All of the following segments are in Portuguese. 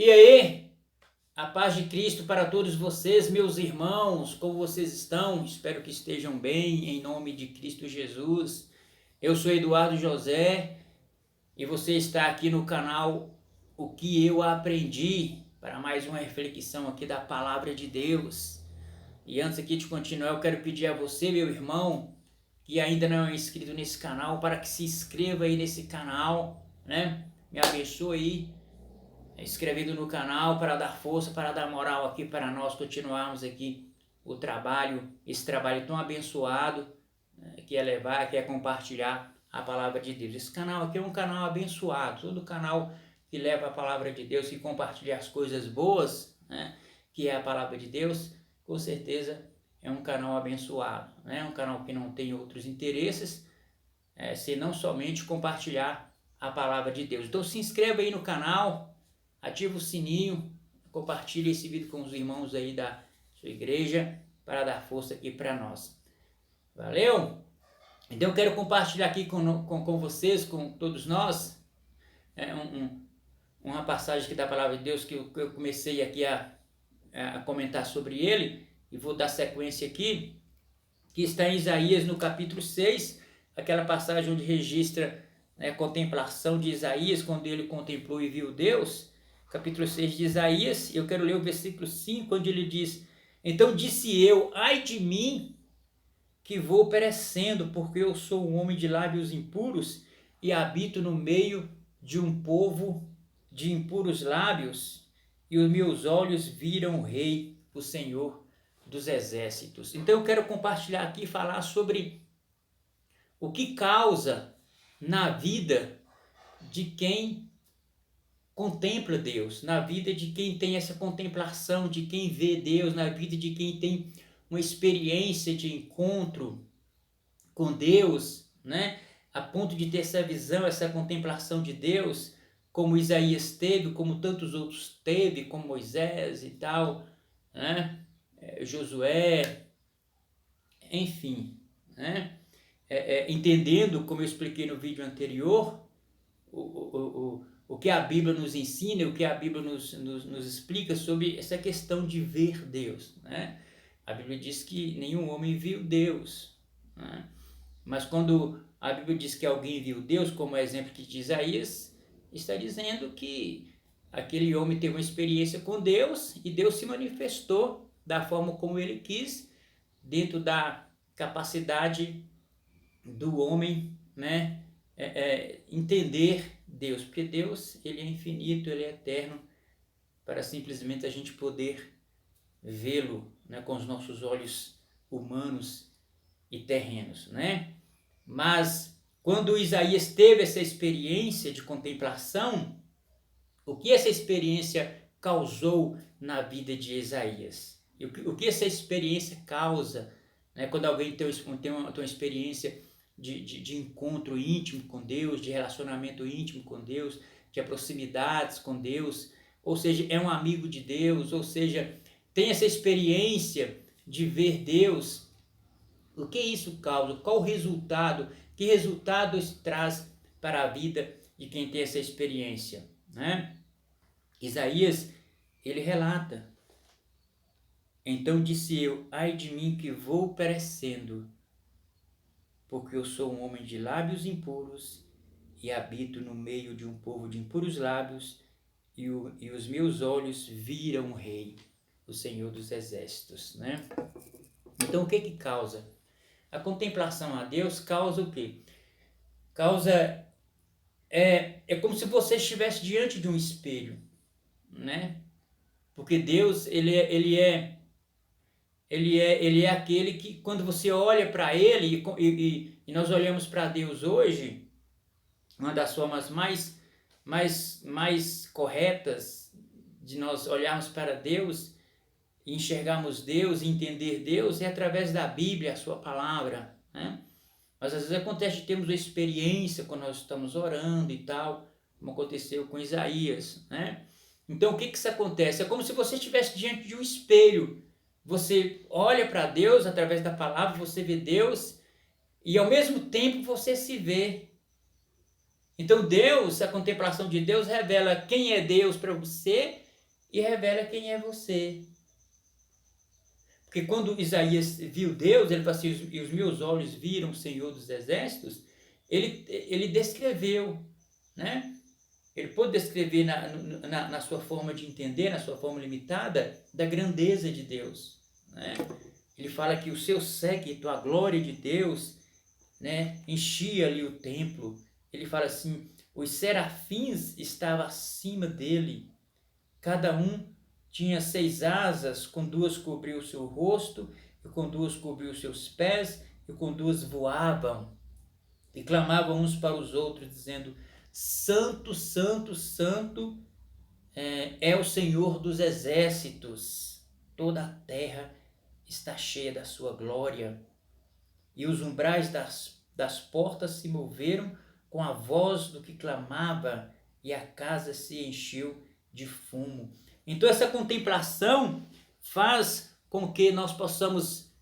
E aí, a paz de Cristo para todos vocês, meus irmãos, como vocês estão? Espero que estejam bem, em nome de Cristo Jesus. Eu sou Eduardo José e você está aqui no canal O que eu aprendi, para mais uma reflexão aqui da Palavra de Deus. E antes aqui de continuar, eu quero pedir a você, meu irmão, que ainda não é inscrito nesse canal, para que se inscreva aí nesse canal, né? Me abençoe aí inscrevendo no canal para dar força, para dar moral aqui para nós continuarmos aqui o trabalho, esse trabalho tão abençoado, né, que é levar, que é compartilhar a palavra de Deus. Esse canal aqui é um canal abençoado, todo canal que leva a palavra de Deus, que compartilha as coisas boas, né, que é a palavra de Deus, com certeza é um canal abençoado, né, um canal que não tem outros interesses, senão somente compartilhar a palavra de Deus. Então se inscreva aí no canal, ativa o sininho, compartilhe esse vídeo com os irmãos aí da sua igreja para dar força aqui para nós. Valeu? Então eu quero compartilhar aqui com vocês, com todos nós, uma passagem aqui da palavra de Deus que eu comecei aqui a comentar sobre ele e vou dar sequência aqui, que está em Isaías no capítulo 6, aquela passagem onde registra a contemplação de Isaías, quando ele contemplou e viu Deus. Capítulo 6 de Isaías, eu quero ler o versículo 5, onde ele diz: Então disse eu, ai de mim, que vou perecendo, porque eu sou um homem de lábios impuros e habito no meio de um povo de impuros lábios, e os meus olhos viram o Rei, o Senhor dos Exércitos. Então eu quero compartilhar aqui, falar sobre o que causa na vida de quem contempla Deus, na vida de quem tem essa contemplação, de quem vê Deus, na vida de quem tem uma experiência de encontro com Deus, né? A ponto de ter essa visão, essa contemplação de Deus, como Isaías teve, como tantos outros teve, como Moisés e tal, né? Josué, enfim, né? Entendendo, como eu expliquei no vídeo anterior, o que a Bíblia nos ensina, o que a Bíblia nos explica sobre essa questão de ver Deus, né? A Bíblia diz que nenhum homem viu Deus, né? Mas quando a Bíblia diz que alguém viu Deus, como é o exemplo que de Isaías, está dizendo que aquele homem teve uma experiência com Deus e Deus se manifestou da forma como ele quis, dentro da capacidade do homem, né? Entender Deus, porque Deus, ele é infinito, ele é eterno, para simplesmente a gente poder vê-lo, né, com os nossos olhos humanos e terrenos, né? Mas quando Isaías teve essa experiência de contemplação, o que essa experiência causou na vida de Isaías? E o que essa experiência causa, né, quando alguém tem uma experiência de encontro íntimo com Deus, de relacionamento íntimo com Deus, de proximidades com Deus, ou seja, é um amigo de Deus, ou seja, tem essa experiência de ver Deus. O que isso causa? Qual o resultado? Que resultado isso traz para a vida de quem tem essa experiência, né? Isaías, ele relata: Então disse eu, ai de mim que vou perecendo, porque eu sou um homem de lábios impuros e habito no meio de um povo de impuros lábios, e os meus olhos viram o Rei, o Senhor dos Exércitos, né? Então o que causa? A contemplação a Deus causa o quê? Causa, é como se você estivesse diante de um espelho, né? Porque Deus, ele é aquele que, quando você olha para ele, e nós olhamos para Deus hoje, uma das formas mais corretas de nós olharmos para Deus, e enxergarmos Deus, e entender Deus, é através da Bíblia, a sua palavra, né? Mas às vezes acontece de termos uma experiência quando nós estamos orando e tal, como aconteceu com Isaías, né? Então o que isso acontece? É como se você estivesse diante de um espelho. Você olha para Deus através da palavra, você vê Deus e ao mesmo tempo você se vê. Então Deus, a contemplação de Deus revela quem é Deus para você e revela quem é você. Porque quando Isaías viu Deus, ele falou assim, e os meus olhos viram o Senhor dos Exércitos, ele descreveu, né? Ele pôde descrever na sua forma de entender, na sua forma limitada, da grandeza de Deus, né? Ele fala que o seu séquito, a glória de Deus, né, enchia ali o templo. Ele fala assim, os serafins estavam acima dele, cada um tinha 6 asas, com 2 cobriu o seu rosto, e com 2 cobriu os seus pés, e com 2 voavam, e clamavam uns para os outros, dizendo, Santo, Santo, Santo é o Senhor dos Exércitos, toda a terra está cheia da sua glória. E os umbrais das portas se moveram com a voz do que clamava, e a casa se encheu de fumo. Então essa contemplação faz com que nós possamos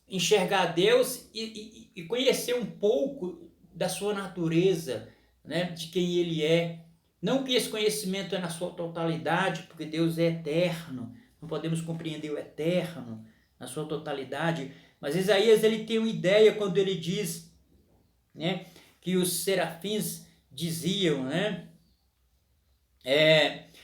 enxergar Deus e conhecer um pouco da sua natureza, né, de quem Ele é. Não que esse conhecimento é na sua totalidade, porque Deus é eterno, não podemos compreender o eterno na sua totalidade, mas Isaías ele tem uma ideia quando ele diz, né, que os serafins diziam, né,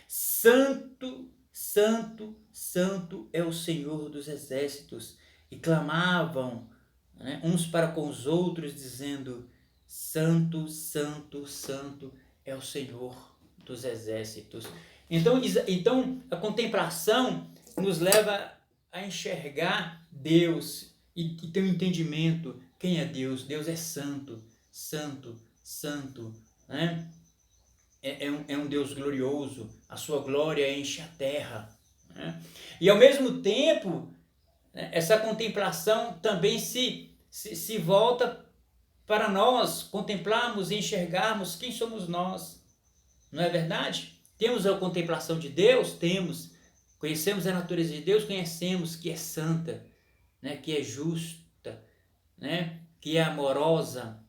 Santo, Santo, Santo é o Senhor dos Exércitos, e clamavam, né, uns para com os outros, dizendo, Santo, Santo, Santo é o Senhor dos Exércitos. Então a contemplação nos leva a enxergar Deus e ter um entendimento. Quem é Deus? Deus é santo, santo, santo, né? É um Deus glorioso, a sua glória enche a terra, né? E ao mesmo tempo, né, essa contemplação também se volta para nós contemplarmos e enxergarmos quem somos nós, não é verdade? Temos a contemplação de Deus? Temos. Conhecemos a natureza de Deus? Conhecemos que é santa, né, que é justa, né, que é amorosa,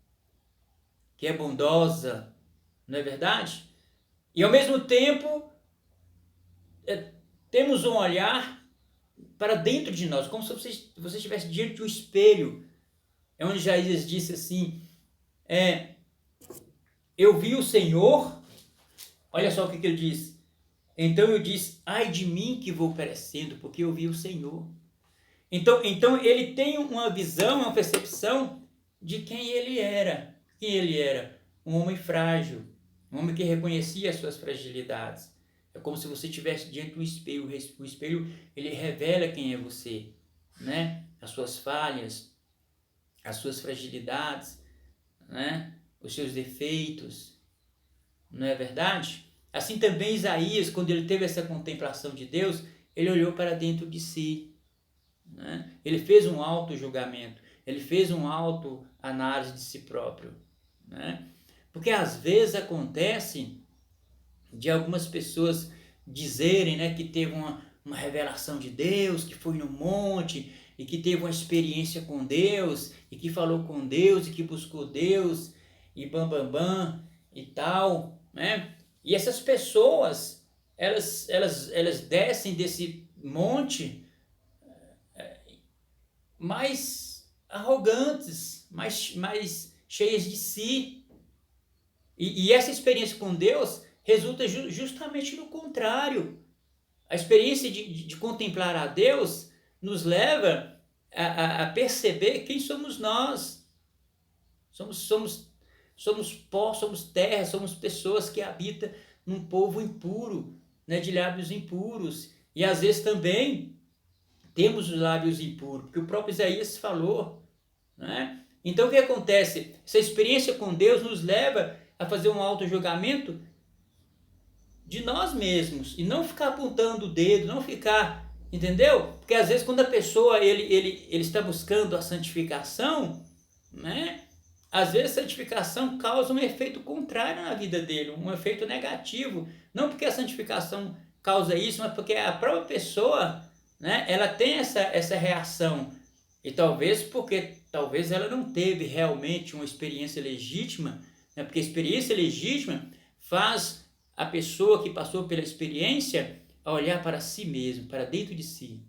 que é bondosa, não é verdade? E ao mesmo tempo, temos um olhar para dentro de nós, como se você estivesse diante de um espelho. É onde Isaías disse assim, eu vi o Senhor, olha só o que ele diz, então eu disse, ai de mim que vou perecendo, porque eu vi o Senhor. Então ele tem uma visão, uma percepção de quem ele era. Quem ele era? Um homem frágil, um homem que reconhecia as suas fragilidades. É como se você estivesse diante do espelho. O espelho, ele revela quem é você, né? As suas falhas, as suas fragilidades, né? Os seus defeitos, não é verdade? Assim também Isaías, quando ele teve essa contemplação de Deus, ele olhou para dentro de si, né? Ele fez um auto-julgamento, ele fez uma auto-análise de si próprio, né? Porque às vezes acontece de algumas pessoas dizerem, né, que teve uma revelação de Deus, que foi no monte e que teve uma experiência com Deus e que falou com Deus e que buscou Deus e bam e tal, né? E essas pessoas, elas descem desse monte mais arrogantes, mais cheias de si. E essa experiência com Deus resulta justamente no contrário. A experiência de contemplar a Deus nos leva a perceber quem somos nós. Somos pó, somos terra, somos pessoas que habitam num povo impuro, né, de lábios impuros. E às vezes também temos os lábios impuros, porque o próprio Isaías falou, né? Então o que acontece? Essa experiência com Deus nos leva a fazer um auto-julgamento de nós mesmos e não ficar apontando o dedo, não ficar, entendeu? Porque às vezes quando a pessoa ele está buscando a santificação, né? Às vezes a santificação causa um efeito contrário na vida dele, um efeito negativo, não porque a santificação causa isso, mas porque a própria pessoa, né, ela tem essa reação, e talvez ela não teve realmente uma experiência legítima, porque a experiência legítima faz a pessoa que passou pela experiência a olhar para si mesmo, para dentro de si,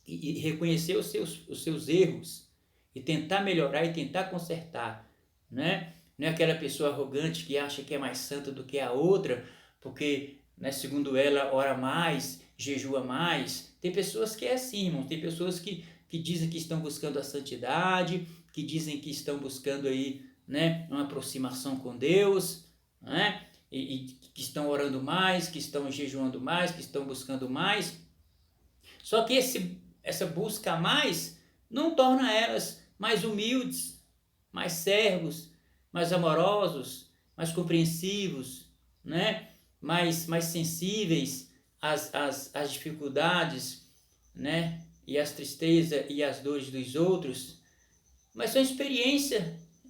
e reconhecer os seus erros, e tentar melhorar e tentar consertar, né? Não é aquela pessoa arrogante que acha que é mais santa do que a outra, porque, né, segundo ela, ora mais, jejua mais. Tem pessoas que é assim, irmão. Tem pessoas que dizem que estão buscando a santidade, que dizem que estão buscando aí, né, uma aproximação com Deus, né? E que estão orando mais, que estão jejuando mais, que estão buscando mais. Só que essa busca a mais não torna elas mais humildes, mais servos, mais amorosos, mais compreensivos, né? mais sensíveis às dificuldades, né? E às tristezas e às dores dos outros. Mas são experiências,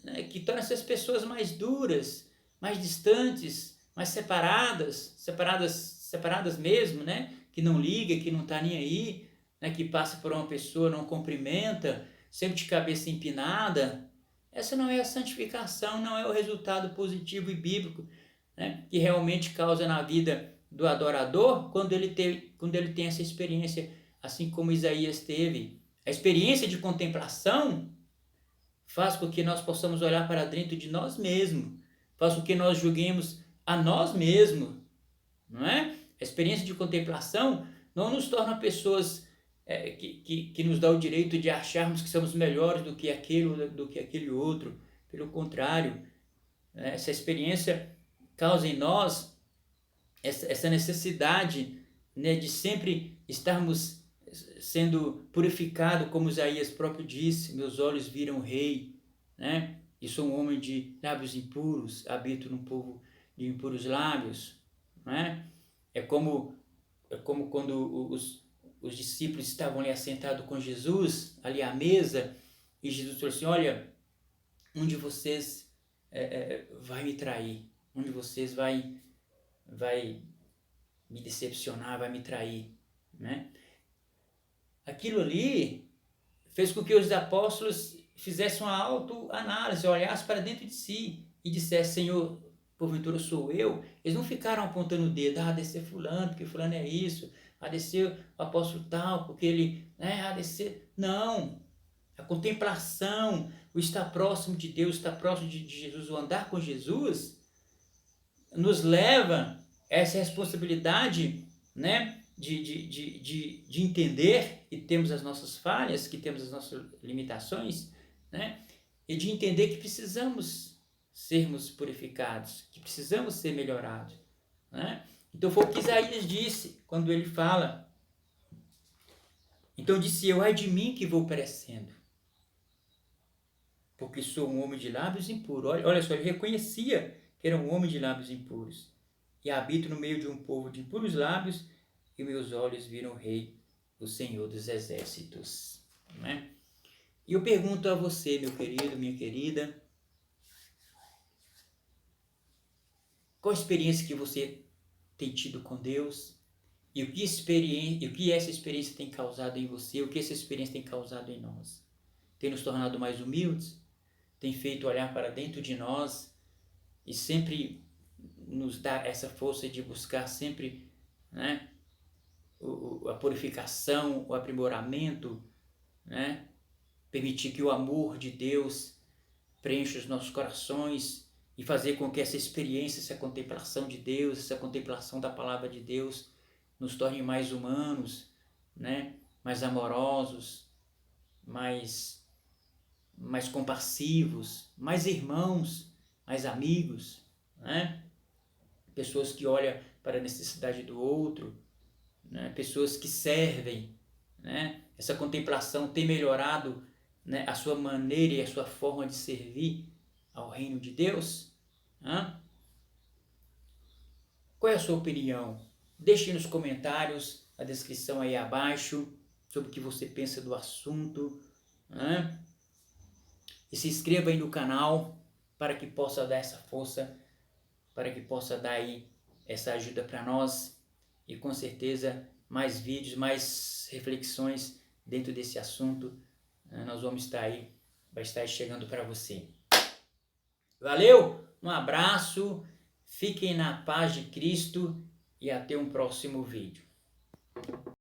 né, que tornam essas pessoas mais duras, mais distantes, mais separadas mesmo, né? Que não liga, que não está nem aí, né? Que passa por uma pessoa, não cumprimenta, sempre de cabeça empinada. Essa não é a santificação, não é o resultado positivo e bíblico, né, que realmente causa na vida do adorador quando ele tem essa experiência, assim como Isaías teve. A experiência de contemplação faz com que nós possamos olhar para dentro de nós mesmos, faz com que nós julguemos a nós mesmos, não é? A experiência de contemplação não nos torna pessoas que nos dá o direito de acharmos que somos melhores do que aquele outro. Pelo contrário, né? Essa experiência causa em nós essa necessidade, né, de sempre estarmos sendo purificados, como Isaías próprio disse: meus olhos viram o Rei, né? E sou um homem de lábios impuros, habito num povo de impuros lábios, né? É como quando os discípulos estavam ali assentados com Jesus, ali à mesa, e Jesus falou assim: olha, um de vocês vai me trair, um de vocês vai me decepcionar, vai me trair, né? Aquilo ali fez com que os apóstolos fizessem uma autoanálise, olhassem para dentro de si e dissessem: Senhor, porventura sou eu? Eles não ficaram apontando o dedo: deve ser fulano, porque fulano é isso, deve ser o apóstolo tal, porque ele, né, deve ser... Não, a contemplação, o estar próximo de Deus, estar próximo de Jesus, o andar com Jesus, nos leva a essa responsabilidade, né, de entender que temos as nossas falhas, que temos as nossas limitações, né, e de entender que precisamos sermos purificados, que precisamos ser melhorados, né? Então foi o que Isaías disse quando ele fala: então disse eu: ai de mim que vou perecendo, porque sou um homem de lábios impuros. Olha só, ele reconhecia que era um homem de lábios impuros, e habito no meio de um povo de impuros lábios, e meus olhos viram o Rei, o Senhor dos Exércitos. Né? E eu pergunto a você, meu querido, minha querida, qual a experiência que você tem tido com Deus? E o que essa experiência tem causado em você? O que essa experiência tem causado em nós? Tem nos tornado mais humildes? Tem feito olhar para dentro de nós e sempre nos dá essa força de buscar sempre, né, a purificação, o aprimoramento, né? Permitir que o amor de Deus preencha os nossos corações e fazer com que essa experiência, essa contemplação de Deus, essa contemplação da palavra de Deus nos torne mais humanos, né? Mais amorosos, mais compassivos, mais irmãos, mais amigos, né? Pessoas que olham para a necessidade do outro, né? Pessoas que servem, né? Essa contemplação tem melhorado, né, a sua maneira e a sua forma de servir ao reino de Deus? Hã? Qual é a sua opinião? Deixe nos comentários, a descrição aí abaixo, sobre o que você pensa do assunto. Hã? E se inscreva aí no canal para que possa dar essa força, para que possa dar aí essa ajuda para nós. E com certeza mais vídeos, mais reflexões dentro desse assunto, nós vamos estar aí, vai estar chegando para você. Valeu, um abraço, fiquem na paz de Cristo e até um próximo vídeo.